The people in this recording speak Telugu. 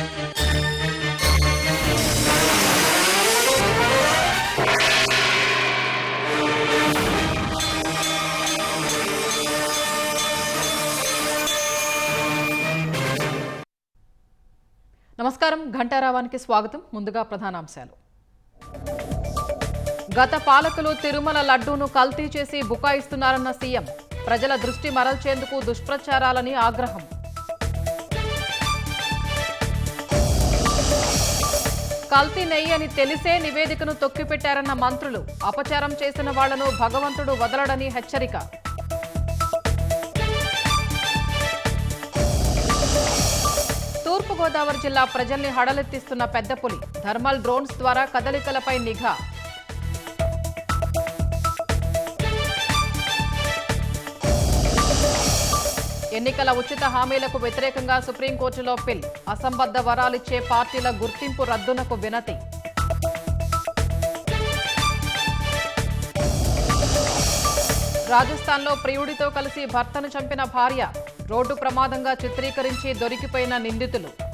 నమస్కారం, ఘంటారావానికి స్వాగతం. ముందుగా ప్రధానాంశాలు. గత పాలకులు తిరుమల లడ్డూను కల్తీ చేసి బుకాయిస్తున్నారన్న సీఎం. ప్రజల దృష్టి మరల్చేందుకు దుష్ప్రచారాలని ఆగ్రహం. కల్తీ నెయ్యి అని తెలిసే నివేదికను తొక్కిపెట్టారన్న మంత్రులు. అపచారం చేసిన వాళ్లను భగవంతుడు వదలడని హెచ్చరిక. తూర్పుగోదావరి జిల్లా ప్రజల్ని హడలెత్తిస్తున్న పెద్ద పులి. థర్మల్ డ్రోన్స్ ద్వారా కదలికలపై నిఘా. ఎన్నికల ఉచిత హామీలకు వ్యతిరేకంగా సుప్రీంకోర్టులో పిల్. అసంబద్ధ వరాలిచ్చే పార్టీల గుర్తింపు రద్దునకు వినతి. రాజస్థాన్లో ప్రియుడితో కలిసి భర్తను చంపిన భార్య. రోడ్డు ప్రమాదంగా చిత్రీకరించి దొరికిపోయిన నిందితులు.